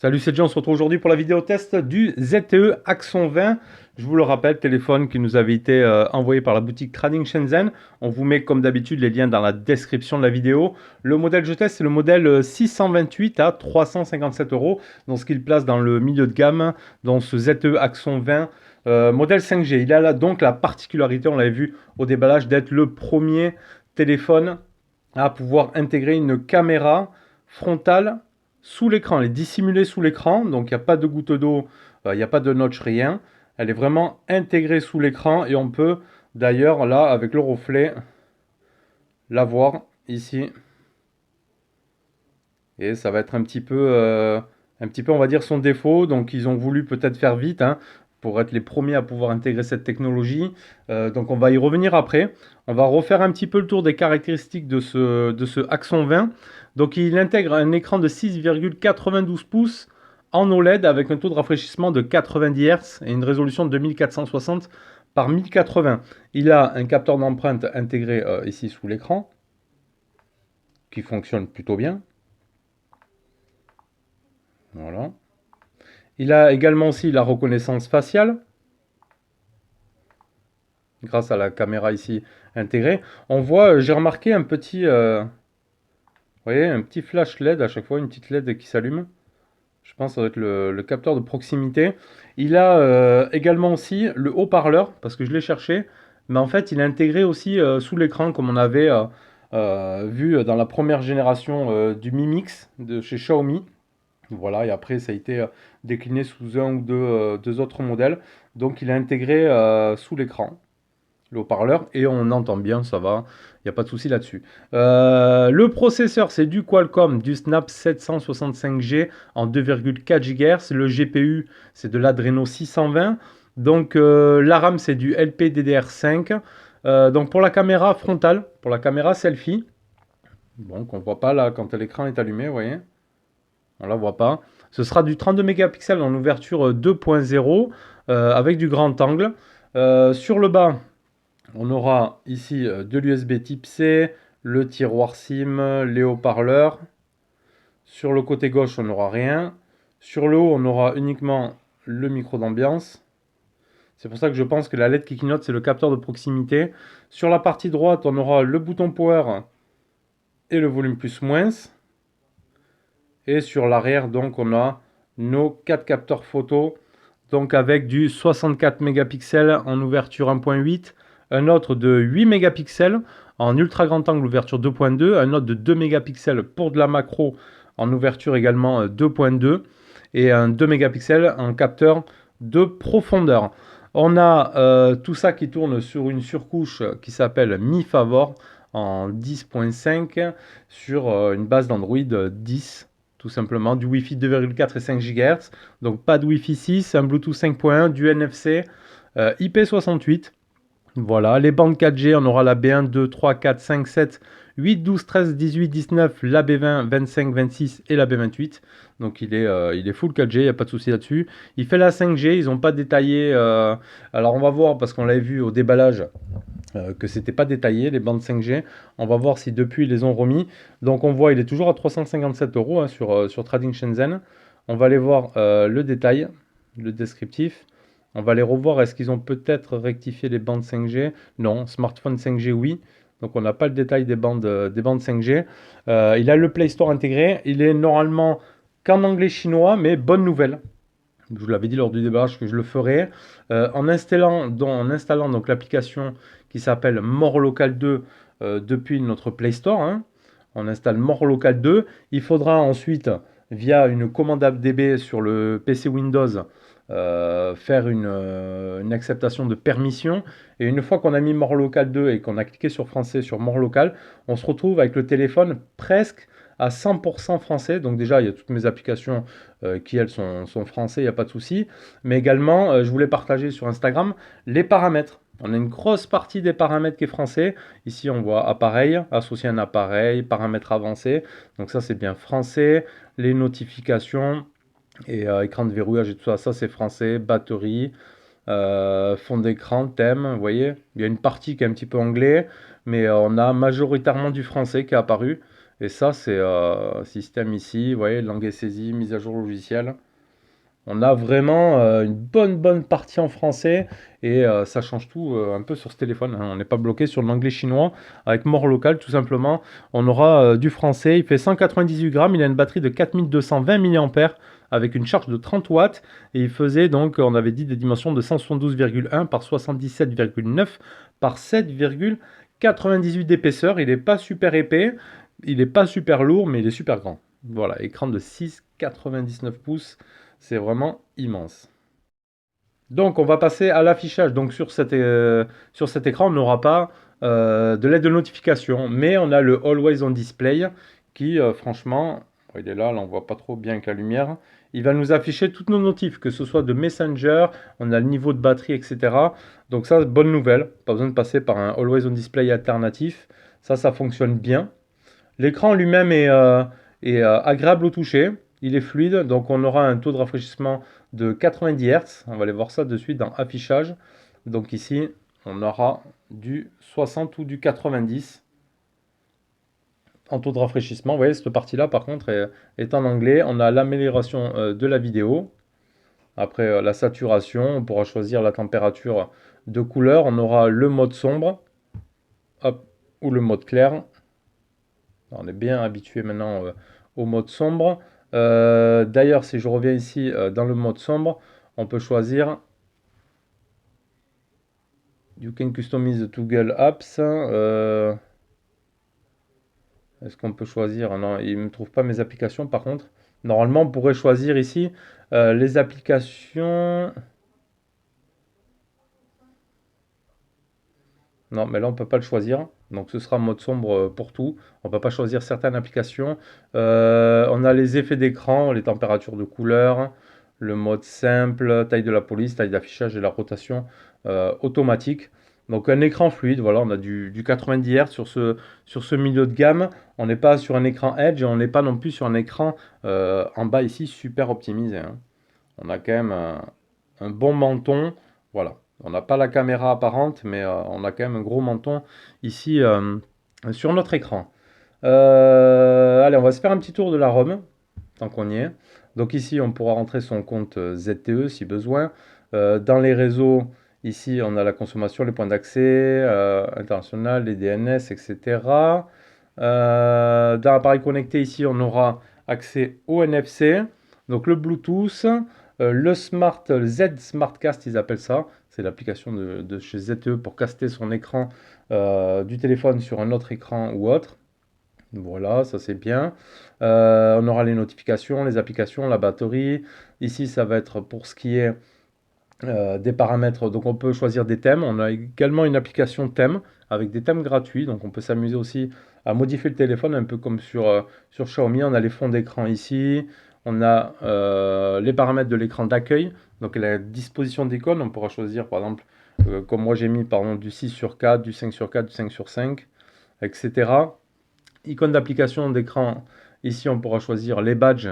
Salut, c'est John, on se retrouve aujourd'hui pour la vidéo test du ZTE Axon 20. Je vous le rappelle, téléphone qui nous avait été envoyé par la boutique Trading Shenzhen. On vous met comme d'habitude les liens dans la description de la vidéo. Le modèle que je teste, c'est le modèle 628 à 357 €, donc ce qu'il place dans le milieu de gamme, dans ce ZTE Axon 20 modèle 5G. Il a là donc la particularité, on l'avait vu au déballage, d'être le premier téléphone à pouvoir intégrer une caméra frontale sous l'écran. Elle est dissimulée sous l'écran, donc il n'y a pas de goutte d'eau, il n'y a pas de notch, rien. Elle est vraiment intégrée sous l'écran et on peut d'ailleurs là avec le reflet la voir ici. Et ça va être un petit peu on va dire son défaut. Donc ils ont voulu peut-être faire vite pour être les premiers à pouvoir intégrer cette technologie. Donc on va y revenir après. On va refaire un petit peu le tour des caractéristiques de ce Axon 20. Donc il intègre un écran de 6,92 pouces en OLED avec un taux de rafraîchissement de 90 Hz et une résolution de 2460 par 1080. Il a un capteur d'empreinte intégré ici sous l'écran qui fonctionne plutôt bien. Voilà. Il a également aussi la reconnaissance faciale grâce à la caméra ici intégrée. On voit, j'ai remarqué un petit, vous voyez, un petit flash LED à chaque fois, une petite LED qui s'allume. Je pense que ça doit être le capteur de proximité. Il a également aussi le haut-parleur, parce que je l'ai cherché, mais en fait il est intégré aussi sous l'écran, comme on avait vu dans la première génération du Mi Mix de chez Xiaomi. Voilà, et après ça a été décliné sous un ou deux autres modèles. Donc il est intégré sous l'écran, le haut-parleur, et on entend bien, ça va, il n'y a pas de souci là-dessus. Le processeur, c'est du Qualcomm, du Snap 765G en 2,4 GHz. Le GPU, c'est de l'Adreno 620. Donc la RAM, c'est du LPDDR5. Donc pour la caméra frontale, pour la caméra selfie, bon, qu'on ne voit pas là quand l'écran est allumé, vous voyez. On la voit pas. Ce sera du 32 mégapixels en ouverture 2.0 avec du grand angle. Sur le bas, on aura ici de l'USB type C, le tiroir SIM, les haut-parleurs. Sur le côté gauche, on n'aura rien. Sur le haut, on aura uniquement le micro d'ambiance. C'est pour ça que je pense que la LED qui clignote, c'est le capteur de proximité. Sur la partie droite, on aura le bouton power et le volume plus-moins. Et sur l'arrière, donc, on a nos 4 capteurs photo, donc avec du 64 mégapixels en ouverture 1.8, un autre de 8 mégapixels en ultra grand angle ouverture 2.2, un autre de 2 mégapixels pour de la macro en ouverture également 2.2 et un 2 mégapixels en capteur de profondeur. On a tout ça qui tourne sur une surcouche qui s'appelle Mi Favor en 10.5 sur une base d'Android 10. Tout simplement, du Wi-Fi 2,4 et 5 GHz, donc pas de Wi-Fi 6, un Bluetooth 5.1, du NFC, IP68. Voilà, les bandes 4G, on aura la B1, 2, 3, 4, 5, 7, 8, 12, 13, 18, 19, la B20, 25, 26 et la B28. Donc il est full 4G, il n'y a pas de souci là-dessus. Il fait la 5G, ils n'ont pas détaillé. Alors on va voir, parce qu'on l'avait vu au déballage, que c'était pas détaillé les bandes 5G. On va voir si depuis ils les ont remis. Donc on voit il est toujours à 357 € sur Trading Shenzhen. On va aller voir le détail, le descriptif. On va les revoir. Est-ce qu'ils ont peut-être rectifié les bandes 5G? Non, smartphone 5G oui. Donc on n'a pas le détail des bandes 5G. Il a le Play Store intégré. Il est normalement qu'en anglais chinois, mais bonne nouvelle. Je vous l'avais dit lors du déballage que je le ferai. En installant donc l'application qui s'appelle More Local 2 depuis notre Play Store. On installe More Local 2. Il faudra ensuite, via une commande AppDB sur le PC Windows, faire une acceptation de permission. Et une fois qu'on a mis More Local 2 et qu'on a cliqué sur français sur More Local, on se retrouve avec le téléphone presque à 100% français. Donc déjà, il y a toutes mes applications qui, elles, sont français, il n'y a pas de souci. Mais également, je voulais partager sur Instagram les paramètres. On a une grosse partie des paramètres qui est français. Ici, on voit appareil, associer un appareil, paramètres avancés. Donc ça, c'est bien français. Les notifications et écran de verrouillage et tout ça, ça c'est français. Batterie, Fond d'écran, thème, vous voyez. Il y a une partie qui est un petit peu anglais, mais on a majoritairement du français qui est apparu. Et ça, c'est système ici, vous voyez, langue et saisie, mise à jour logiciel. On a vraiment une bonne partie en français et ça change tout un peu sur ce téléphone, hein. On n'est pas bloqué sur l'anglais chinois avec mort locale tout simplement. On aura du français, il fait 198 grammes, il a une batterie de 4220 mAh avec une charge de 30 watts et il faisait donc, on avait dit des dimensions de 172,1 par 77,9 par 7,98 d'épaisseur. Il n'est pas super épais, il n'est pas super lourd, mais il est super grand. Voilà, écran de 6,99 pouces. C'est vraiment immense. Donc, on va passer à l'affichage. Donc, sur cet écran, on n'aura pas de l'aide de notification, mais on a le Always on Display qui, franchement, il est là, là, on voit pas trop bien avec la lumière. Il va nous afficher toutes nos notifs, que ce soit de Messenger, on a le niveau de batterie, etc. Donc ça, bonne nouvelle. Pas besoin de passer par un Always on Display alternatif. Ça fonctionne bien. L'écran lui-même est agréable au toucher, il est fluide, donc on aura un taux de rafraîchissement de 90 Hz. On va aller voir ça de suite dans affichage. Donc ici, on aura du 60 ou du 90 en taux de rafraîchissement. Vous voyez, cette partie-là, par contre, est en anglais. On a l'amélioration de la vidéo. Après la saturation, on pourra choisir la température de couleur. On aura le mode sombre, hop, ou le mode clair. On est bien habitué maintenant au mode sombre. D'ailleurs, si je reviens ici dans le mode sombre, on peut choisir You can customize the Google Apps. Est-ce qu'on peut choisir? Non, il ne me trouve pas mes applications par contre. Normalement, on pourrait choisir ici les applications. Non, mais là, on ne peut pas le choisir. Donc, ce sera mode sombre pour tout. On ne peut pas choisir certaines applications. On a les effets d'écran, les températures de couleur, le mode simple, taille de la police, taille d'affichage et la rotation automatique. Donc, un écran fluide. Voilà, on a du 90 Hz sur ce milieu de gamme. On n'est pas sur un écran Edge et on n'est pas non plus sur un écran en bas ici super optimisé, hein. On a quand même un bon menton. Voilà. On n'a pas la caméra apparente, mais on a quand même un gros menton ici sur notre écran. Allez, on va se faire un petit tour de la ROM, tant qu'on y est. Donc ici, on pourra rentrer son compte ZTE si besoin. Dans les réseaux, ici, on a la consommation, les points d'accès international, les DNS, etc. Dans l'appareil connecté, ici, on aura accès au NFC, donc le Bluetooth, le le Z Smartcast, ils appellent ça. C'est l'application de chez ZTE pour caster son écran du téléphone sur un autre écran ou autre. Voilà, ça c'est bien. On aura les notifications, les applications, la batterie. Ici, ça va être pour ce qui est des paramètres. Donc, on peut choisir des thèmes. On a également une application thème avec des thèmes gratuits. Donc, on peut s'amuser aussi à modifier le téléphone, un peu comme sur Xiaomi. On a les fonds d'écran ici. On a les paramètres de l'écran d'accueil. Donc, la disposition d'icônes, on pourra choisir par exemple, comme moi j'ai mis par exemple du 6 sur 4, du 5 sur 4, du 5 sur 5, etc. Icône d'application d'écran, ici on pourra choisir les badges,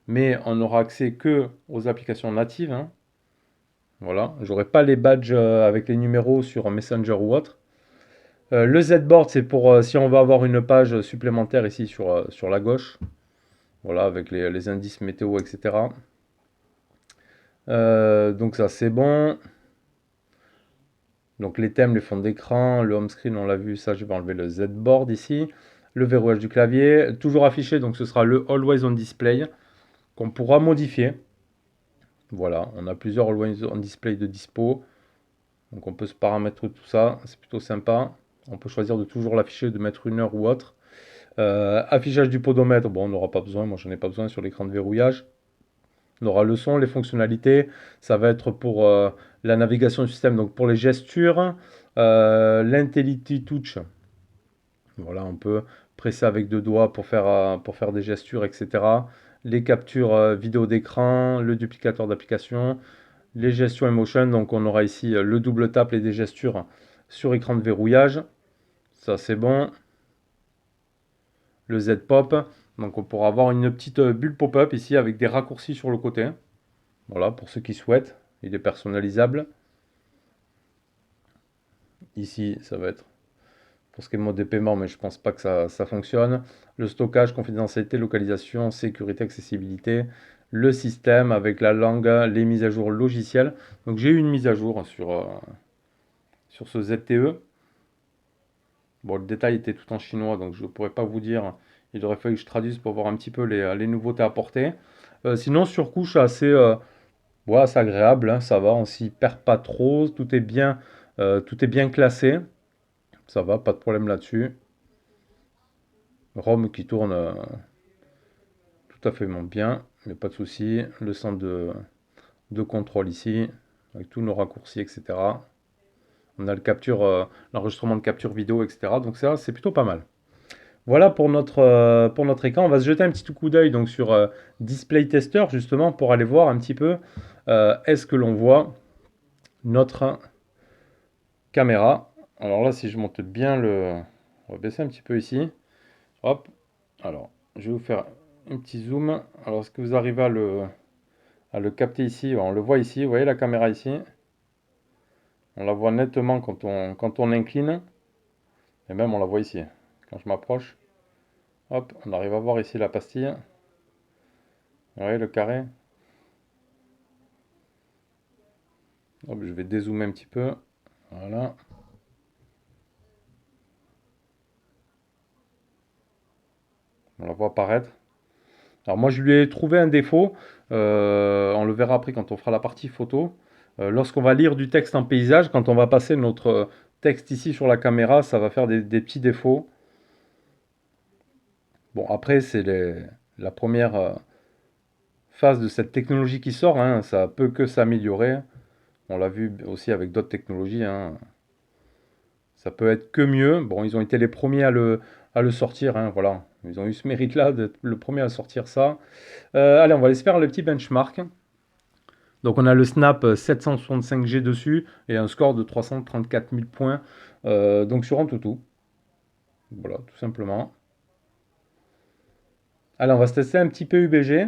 mais on n'aura accès que aux applications natives, hein. Voilà, j'aurai pas les badges avec les numéros sur Messenger ou autre. Le Z-board, c'est pour si on va avoir une page supplémentaire ici sur la gauche. Voilà, avec les indices météo, etc. Donc ça c'est bon. Donc les thèmes, les fonds d'écran, le home screen, on l'a vu, ça je vais enlever le Z-board ici. Le verrouillage du clavier, toujours affiché, donc ce sera le Always on Display qu'on pourra modifier. Voilà, on a plusieurs Always on Display de dispo. Donc on peut se paramétrer tout ça, c'est plutôt sympa. On peut choisir de toujours l'afficher, de mettre une heure ou autre. Affichage du podomètre, bon on n'aura pas besoin, moi j'en ai pas besoin sur l'écran de verrouillage. On aura le son, les fonctionnalités, ça va être pour la navigation du système, donc pour les gestures, l'Intelligent Touch. Voilà, on peut presser avec deux doigts pour faire des gestures, etc. Les captures vidéo d'écran, le duplicateur d'application, les gestions emotion. Donc on aura ici le double tap et des gestures sur écran de verrouillage. Ça c'est bon. Le Z-Pop. Donc on pourra avoir une petite bulle pop-up ici avec des raccourcis sur le côté. Voilà, pour ceux qui souhaitent. Il est personnalisable. Ici, ça va être pour ce qui est mode de paiement, mais je pense pas que ça fonctionne. Le stockage, confidentialité, localisation, sécurité, accessibilité. Le système avec la langue, les mises à jour logicielles. Donc j'ai eu une mise à jour sur ce ZTE. Bon, le détail était tout en chinois, donc je ne pourrais pas vous dire. Il aurait fallu que je traduise pour voir un petit peu les nouveautés apportées. Sinon, surcouche assez, ouais, assez agréable, hein, ça va, on s'y perd pas trop, tout est bien classé, ça va, pas de problème là-dessus. ROM qui tourne tout à fait bien, mais pas de souci. Le centre de contrôle ici, avec tous nos raccourcis, etc. On a l'enregistrement de capture vidéo, etc. Donc ça, c'est plutôt pas mal. Voilà pour notre écran. On va se jeter un petit coup d'œil donc sur Display Tester justement pour aller voir un petit peu est-ce que l'on voit notre caméra. Alors là, si je monte bien on va baisser un petit peu ici. Hop. Alors, je vais vous faire un petit zoom. Alors, est-ce que vous arrivez à le capter ici? On le voit ici. Vous voyez la caméra ici? On la voit nettement quand on incline. Et même, on la voit ici. Quand je m'approche, hop, on arrive à voir ici la pastille. Vous voyez le carré? Hop, je vais dézoomer un petit peu. Voilà. On la voit apparaître. Alors moi, je lui ai trouvé un défaut. On le verra après quand on fera la partie photo. Lorsqu'on va lire du texte en paysage, quand on va passer notre texte ici sur la caméra, ça va faire des petits défauts. Bon, après, c'est la première phase de cette technologie qui sort, hein. Ça peut que s'améliorer. On l'a vu aussi avec d'autres technologies, hein. Ça peut être que mieux. Bon, ils ont été les premiers à le sortir, hein, voilà. Ils ont eu ce mérite-là d'être le premier à sortir ça. Allez, on va aller se faire le petit benchmark. Donc on a le Snap 765G dessus et un score de 334 000 points. Donc sur AnTuTu. Voilà, tout simplement. Allez, on va se tester un petit peu UBG,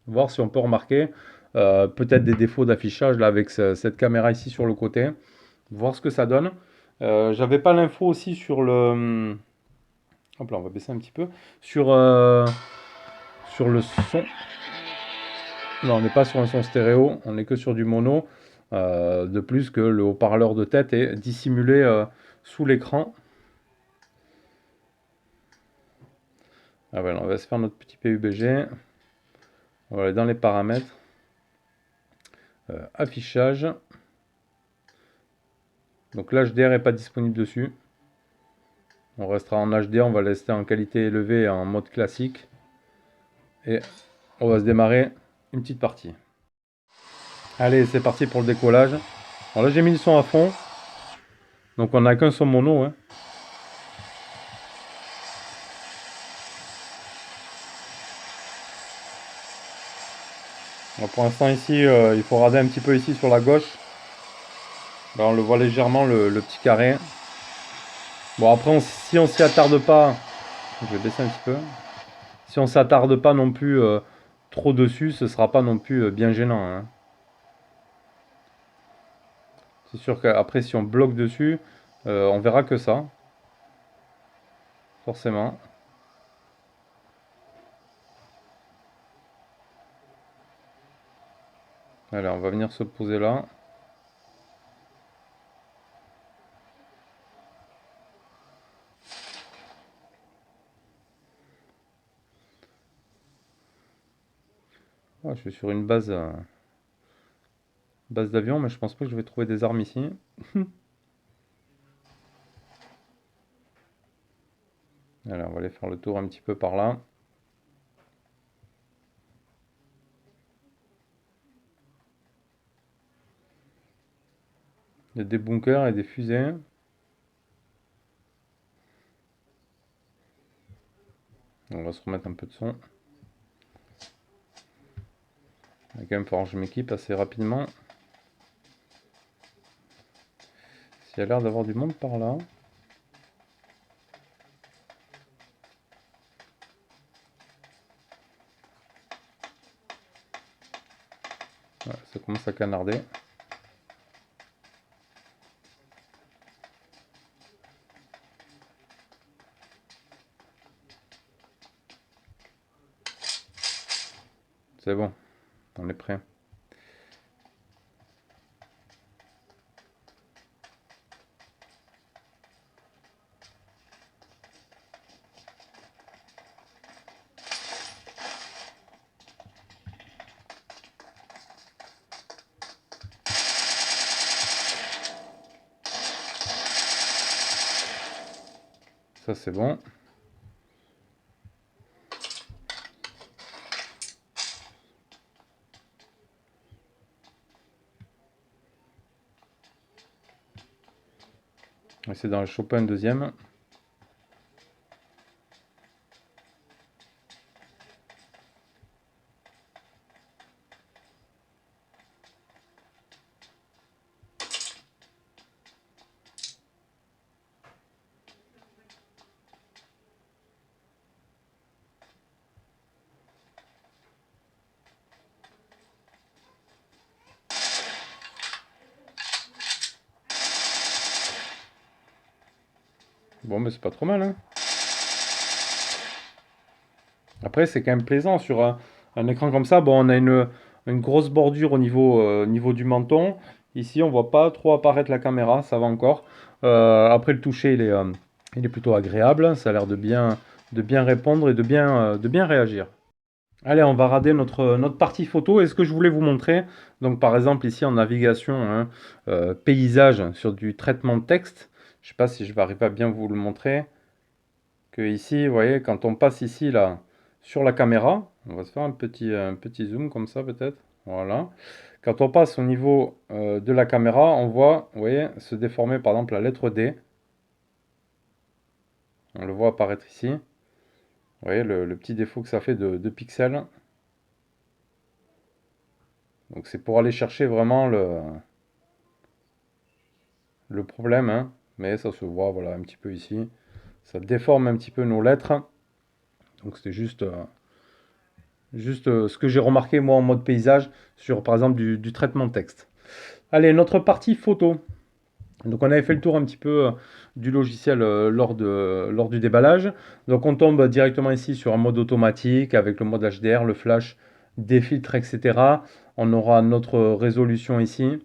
voir si on peut remarquer peut-être des défauts d'affichage là avec cette caméra ici sur le côté. Voir ce que ça donne. J'avais pas l'info aussi sur le. Hop là, on va baisser un petit peu. Sur le son. Non, on n'est pas sur un son stéréo, on n'est que sur du mono. De plus que le haut-parleur de tête est dissimulé sous l'écran. Ah voilà, on va se faire notre petit PUBG. On va aller dans les paramètres. Affichage. Donc l'HDR n'est pas disponible dessus. On restera en HD, on va rester en qualité élevée et en mode classique. Et on va se démarrer une petite partie. Allez, c'est parti pour le décollage. Alors là, j'ai mis le son à fond. Donc on n'a qu'un son mono, hein. Alors pour l'instant ici, il faut rader un petit peu ici sur la gauche. Là, on le voit légèrement, le petit carré. Bon après, si on s'y attarde pas, je vais baisser un petit peu. Si on s'attarde pas non plus trop dessus, ce sera pas non plus bien gênant, hein. C'est sûr qu'après, si on bloque dessus, on verra que ça, forcément. Allez, on va venir se poser là. Ah, je suis sur une base d'avion, mais je pense pas que je vais trouver des armes ici. Allez, on va aller faire le tour un petit peu par là. Il y a des bunkers et des fusées. On va se remettre un peu de son. Il va quand même falloir que je m'équipe assez rapidement. Il y a l'air d'avoir du monde par là. Ouais, ça commence à canarder. C'est bon, on est prêt. Ça c'est bon. On va essayer d'en choper un deuxième. Bon, mais c'est pas trop mal, hein. Après, c'est quand même plaisant sur un écran comme ça. Bon, on a une grosse bordure au niveau du menton. Ici, on voit pas trop apparaître la caméra, ça va encore. Après, le toucher, il est plutôt agréable. Ça a l'air de bien répondre et de bien réagir. Allez, on va rader notre partie photo. Et ce que je voulais vous montrer, donc par exemple ici en navigation, hein, paysage sur du traitement de texte. Je sais pas si je vais arriver à bien vous le montrer. Que ici, vous voyez, quand on passe ici là sur la caméra, on va se faire un petit zoom comme ça peut-être. Voilà. Quand on passe au niveau de la caméra, on voit, vous voyez, se déformer par exemple la lettre D. On le voit apparaître ici. Vous voyez le petit défaut que ça fait de pixels. Donc c'est pour aller chercher vraiment le problème, hein. Mais ça se voit, voilà, un petit peu ici. Ça déforme un petit peu nos lettres. Donc c'était juste ce que j'ai remarqué moi en mode paysage sur par exemple du traitement de texte. Allez, notre partie photo. Donc on avait fait le tour un petit peu du logiciel lors du déballage. Donc on tombe directement ici sur un mode automatique avec le mode HDR, le flash, des filtres, etc. On aura notre résolution ici.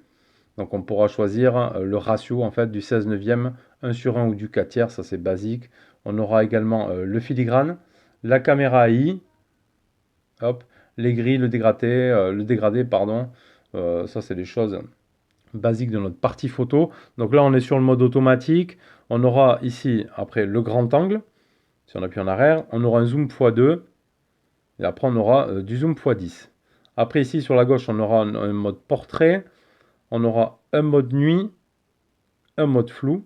Donc on pourra choisir le ratio en fait du 16 neuvième, 1 sur 1 ou du 4 tiers, ça c'est basique. On aura également le filigrane, la caméra AI, hop, les grilles, le dégradé, pardon. Ça c'est des choses basiques de notre partie photo. Donc là on est sur le mode automatique. On aura ici après le grand angle, si on appuie en arrière, on aura un zoom x2 et après on aura du zoom x10. Après ici sur la gauche on aura un mode portrait, on aura un mode nuit, un mode flou.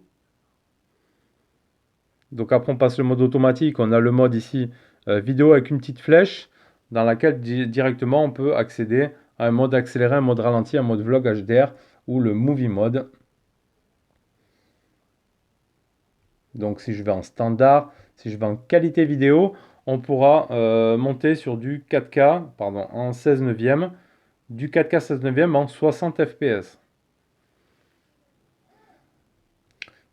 Donc après on passe le mode automatique, on a le mode ici vidéo avec une petite flèche dans laquelle directement on peut accéder à un mode accéléré, un mode ralenti, un mode vlog HDR ou le movie mode. Donc si je vais en standard, si je vais en qualité vidéo, on pourra monter sur du 4K, pardon, en 16 neuvième, du 4K 16 neuvième en 60 fps.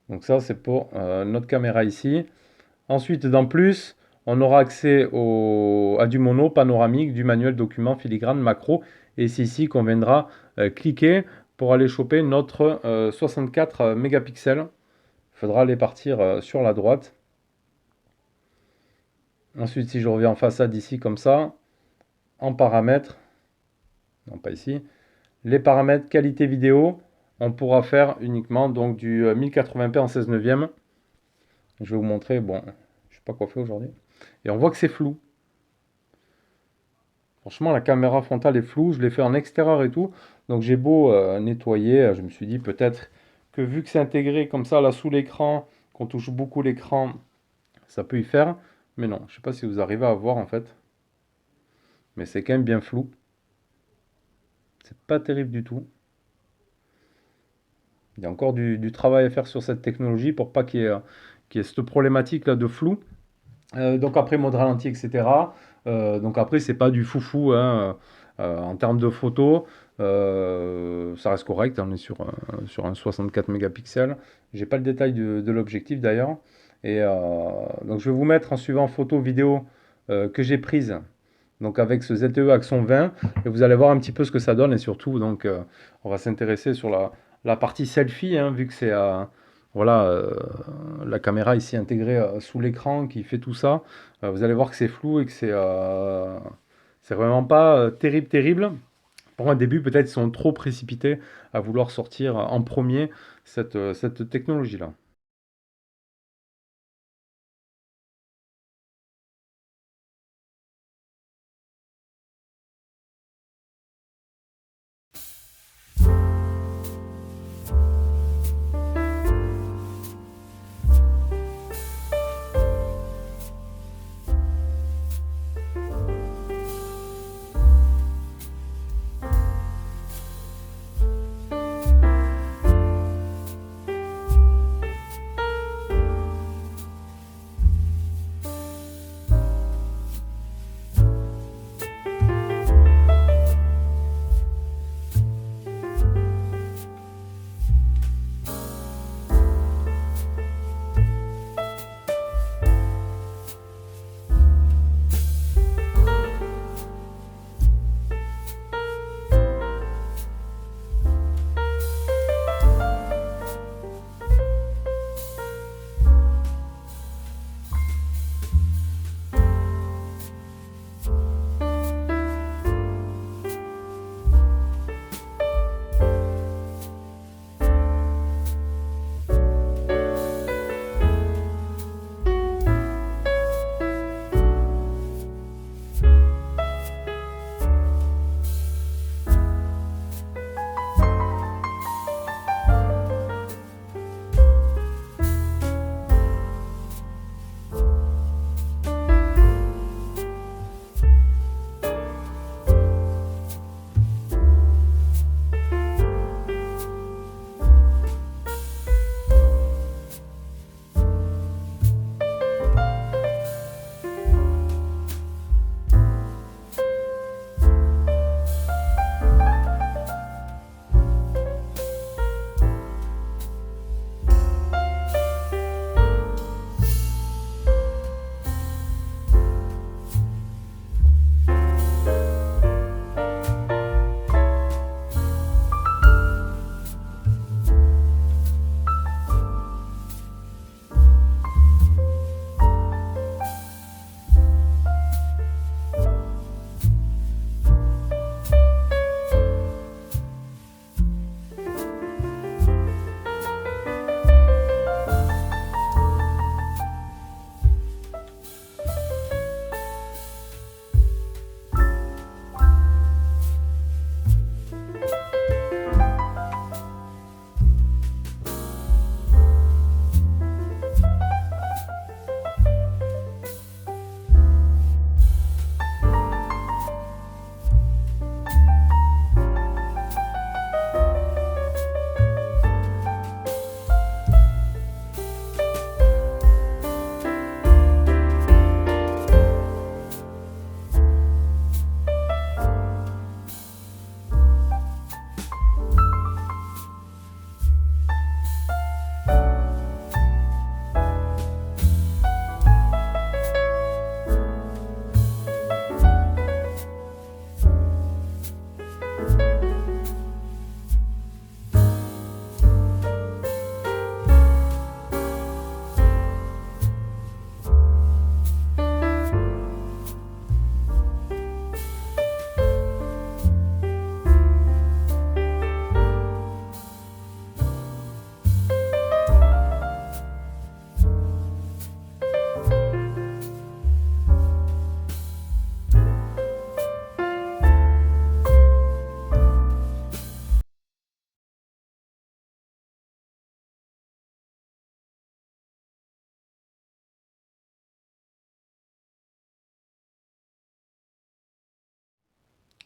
Donc ça c'est pour notre caméra ici. Ensuite, dans plus, on aura accès à du mono panoramique, du manuel document filigrane macro. Et c'est ici qu'on viendra cliquer pour aller choper notre 64 mégapixels. Il faudra aller partir sur la droite. Ensuite, si je reviens en façade ici comme ça, en paramètres, non pas ici, les paramètres qualité vidéo, on pourra faire uniquement donc du 1080p en 16 neuvième. Je vais vous montrer, bon, je sais pas quoi faire aujourd'hui. Et on voit que c'est flou. Franchement, la caméra frontale est floue. Je l'ai fait en extérieur et tout. Donc j'ai beau nettoyer. Je me suis dit peut-être que vu que c'est intégré comme ça là sous l'écran, qu'on touche beaucoup l'écran, ça peut y faire. Mais non, je sais pas si vous arrivez à voir en fait. Mais c'est quand même bien flou. C'est pas terrible du tout. Il y a encore du travail à faire sur cette technologie pour pas qu'il y ait cette problématique là de flou. Donc après mode ralenti, etc. Donc après c'est pas du foufou hein, en termes de photos. Ça reste correct, on est sur un 64 mégapixels. J'ai pas le détail de l'objectif d'ailleurs. Et donc je vais vous mettre en suivant photo, vidéo que j'ai prise donc avec ce ZTE Axon 20, et vous allez voir un petit peu ce que ça donne, et surtout, donc, on va s'intéresser sur la partie selfie, hein, vu que c'est voilà, la caméra ici intégrée sous l'écran qui fait tout ça. Vous allez voir que c'est flou et que c'est vraiment pas terrible, terrible. Pour un début, peut-être ils sont trop précipités à vouloir sortir en premier cette technologie-là.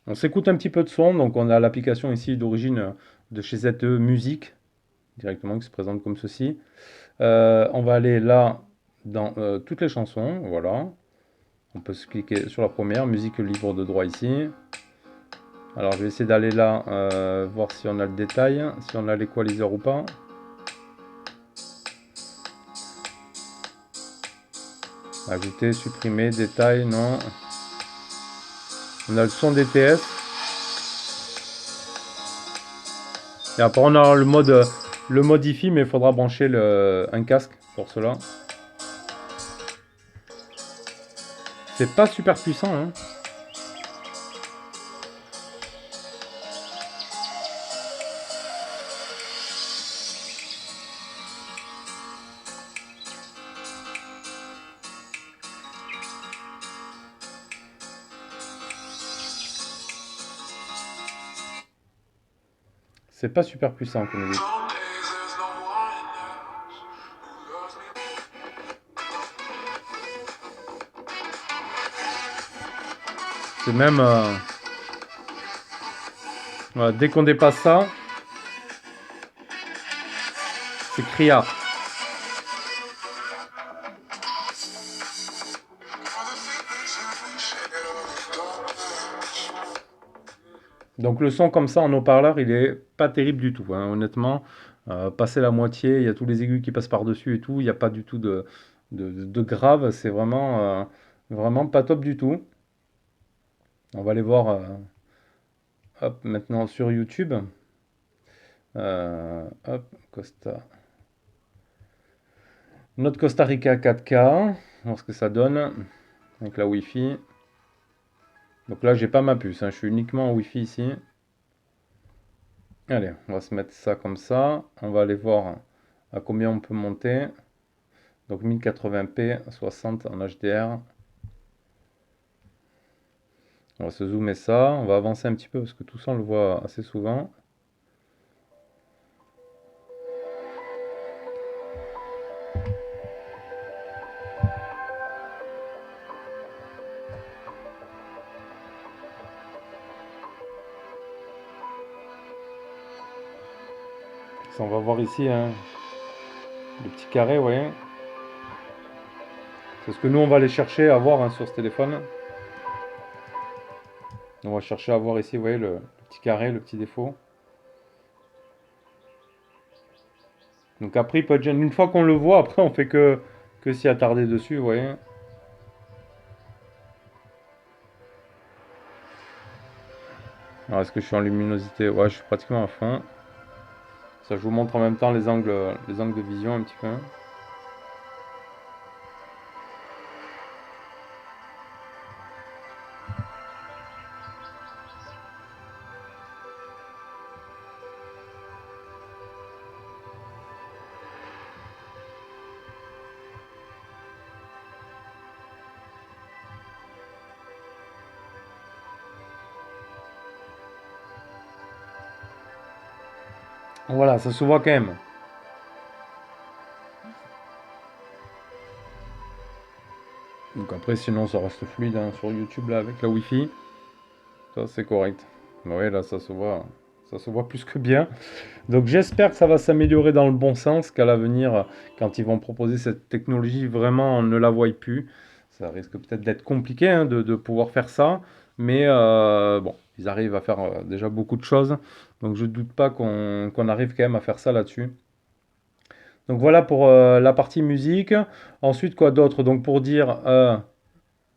On s'écoute un petit peu de son, donc on a l'application ici d'origine de chez ZTE Musique, directement, qui se présente comme ceci. On va aller là, dans toutes les chansons, voilà. On peut se cliquer sur la première, musique libre de droit ici. Alors je vais essayer d'aller là, voir si on a le détail, si on a l'équaliseur ou pas. Ajouter, supprimer, détail, non. On a le son DTS. Et après, on a le mode hi-fi, mais il faudra brancher un casque pour cela. C'est pas super puissant, hein. C'est pas super puissant comme musique. C'est même... voilà, dès qu'on dépasse ça, c'est criard. Donc le son comme ça en haut-parleur, il est pas terrible du tout, hein, honnêtement. Passer la moitié, il y a tous les aigus qui passent par-dessus et tout, il n'y a pas du tout de grave, c'est vraiment pas top du tout. On va aller voir hop, maintenant sur YouTube. Hop, Costa. Notre Costa Rica 4K, voir ce que ça donne avec la Wi-Fi. Donc là, j'ai pas ma puce, hein, je suis uniquement en Wi-Fi ici. Allez, on va se mettre ça comme ça. On va aller voir à combien on peut monter. Donc 1080p, 60 en HDR. On va se zoomer ça. On va avancer un petit peu parce que tout ça, on le voit assez souvent. Ça, on va voir ici hein, le petit carré, vous voyez. C'est ce que nous, on va aller chercher à voir hein, sur ce téléphone. On va chercher à voir ici, vous voyez, le petit carré, le petit défaut. Donc après, il peut être gênant. Une fois qu'on le voit, après, on fait que s'y attarder dessus, vous voyez. Alors, est-ce que je suis en luminosité? Ouais, je suis pratiquement à fond. Ça, je vous montre en même temps les angles de vision un petit peu. Voilà, ça se voit quand même. Donc après, sinon, ça reste fluide hein, sur YouTube là avec la Wi-Fi. Ça, c'est correct. Oui, là, ça se voit plus que bien. Donc j'espère que ça va s'améliorer dans le bon sens, qu'à l'avenir, quand ils vont proposer cette technologie, vraiment, on ne la voie plus. Ça risque peut-être d'être compliqué hein, de pouvoir faire ça. Mais bon, ils arrivent à faire déjà beaucoup de choses. Donc je ne doute pas qu'on arrive quand même à faire ça là-dessus. Donc voilà pour la partie musique. Ensuite, quoi d'autre? Donc pour dire,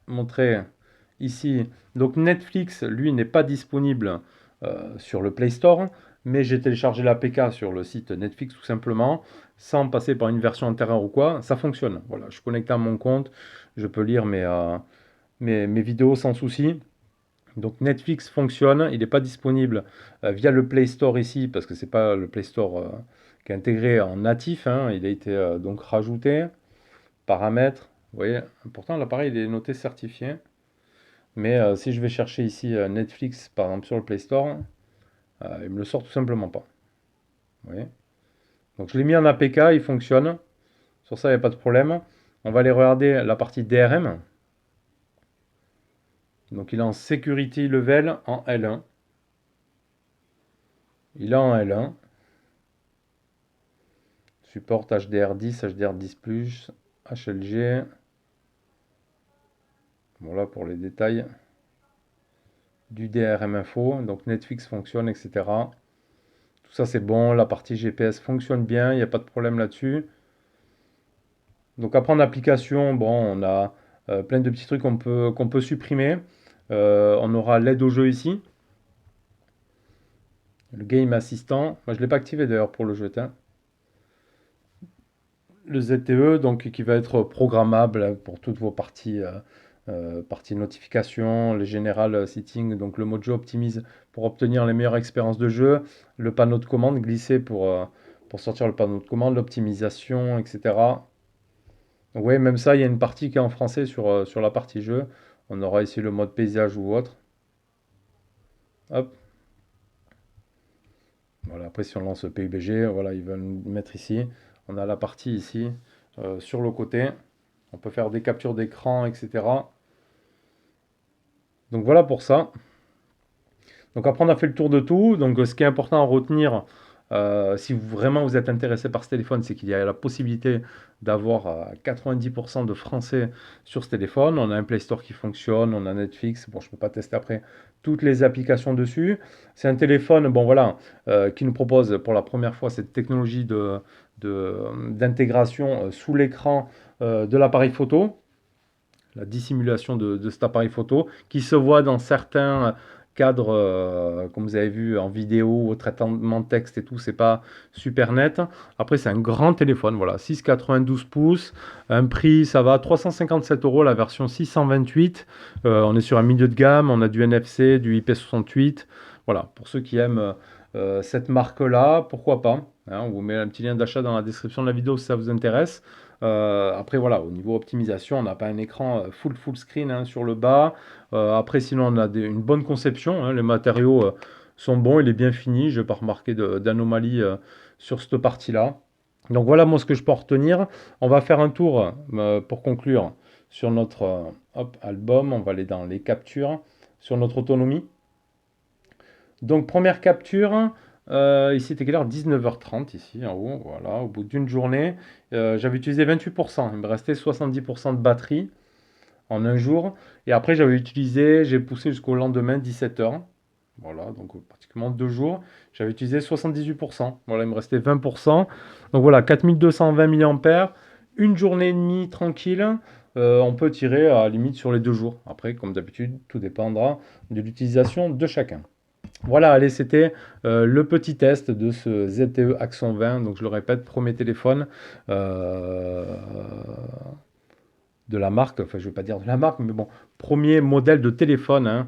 montrer ici, donc Netflix, lui, n'est pas disponible sur le Play Store, mais j'ai téléchargé l'APK sur le site Netflix tout simplement, sans passer par une version antérieure ou quoi. Ça fonctionne. Voilà, je suis connecté à mon compte, je peux lire mes vidéos sans souci. Donc Netflix fonctionne, il n'est pas disponible via le Play Store ici, parce que c'est pas le Play Store qui est intégré en natif, hein, il a été donc rajouté, paramètres, vous voyez, pourtant l'appareil il est noté certifié, mais si je vais chercher ici Netflix par exemple sur le Play Store, il me le sort tout simplement pas. Vous voyez. Donc je l'ai mis en APK, il fonctionne, sur ça il n'y a pas de problème. On va aller regarder la partie DRM, donc il est en Security Level en L1. Il est en L1. Support HDR10, HDR10+, HLG. Voilà pour les détails du DRM Info. Donc Netflix fonctionne, etc. Tout ça c'est bon. La partie GPS fonctionne bien. Il n'y a pas de problème là-dessus. Donc après en application, bon, on a plein de petits trucs qu'on peut supprimer. On aura l'aide au jeu ici. Le Game Assistant. Moi, je ne l'ai pas activé d'ailleurs pour le jeu. Tiens. Le ZTE, donc, qui va être programmable pour toutes vos parties, parties notification, les general settings, donc le mode jeu optimise pour obtenir les meilleures expériences de jeu, le panneau de commande glissé pour sortir le panneau de commande, l'optimisation, etc. Oui, même ça, il y a une partie qui est en français sur la partie jeu. On aura ici le mode paysage ou autre. Hop, voilà, après si on lance PUBG, voilà, ils veulent nous mettre ici. On a la partie ici, sur le côté. On peut faire des captures d'écran, etc. Donc voilà pour ça. Donc après on a fait le tour de tout. Donc ce qui est important à retenir, si vraiment vous êtes intéressé par ce téléphone, c'est qu'il y a la possibilité d'avoir 90% de français sur ce téléphone. On a un Play Store qui fonctionne, on a Netflix. Bon, je ne peux pas tester après toutes les applications dessus. C'est un téléphone, bon voilà, qui nous propose pour la première fois cette technologie d'intégration sous l'écran de l'appareil photo, la dissimulation de cet appareil photo, qui se voit dans certains cadres, comme vous avez vu en vidéo, au traitement de texte et tout, c'est pas super net. Après, c'est un grand téléphone, voilà, 6,92 pouces, un prix, ça va, 357 euros, la version 628. On est sur un milieu de gamme, on a du NFC, du IP68. Voilà, pour ceux qui aiment cette marque-là, pourquoi pas, hein, on vous met un petit lien d'achat dans la description de la vidéo si ça vous intéresse. Après, voilà, au niveau optimisation, on n'a pas un écran full screen hein, sur le bas. Après, sinon, on a une bonne conception. Hein, les matériaux sont bons, il est bien fini. Je n'ai pas remarqué d'anomalie sur cette partie-là. Donc voilà, moi, ce que je peux retenir. On va faire un tour pour conclure sur notre hop, album. On va aller dans les captures, sur notre autonomie. Donc, première capture. Ici, c'était quelle heure? 19h30 ici en haut, voilà, au bout d'une journée. J'avais utilisé 28%, il me restait 70% de batterie en un jour. Et après, j'ai poussé jusqu'au lendemain 17h. Voilà, donc pratiquement 2 jours. J'avais utilisé 78%. Voilà, il me restait 20%. Donc voilà, 4220 mAh, une journée et demie tranquille. On peut tirer à la limite sur les 2 jours. Après, comme d'habitude, tout dépendra de l'utilisation de chacun. Voilà, allez, c'était le petit test de ce ZTE Axon 20. Donc, je le répète, premier téléphone euh, de la marque. Enfin, je ne vais pas dire de la marque, mais bon, premier modèle de téléphone. Hein.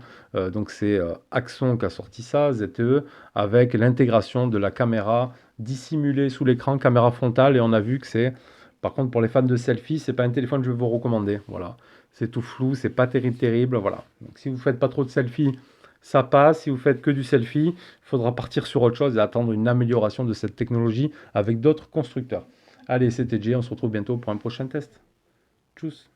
Donc, c'est Axon qui a sorti ça, ZTE, avec l'intégration de la caméra dissimulée sous l'écran, caméra frontale. Et on a vu que c'est, par contre, pour les fans de selfie, c'est pas un téléphone que je vais vous recommander. Voilà, c'est tout flou, c'est pas terrible. Voilà. Donc, si vous faites pas trop de selfies, ça passe. Si vous faites que du selfie, il faudra partir sur autre chose et attendre une amélioration de cette technologie avec d'autres constructeurs. Allez, c'était Jay, on se retrouve bientôt pour un prochain test. Tchuss.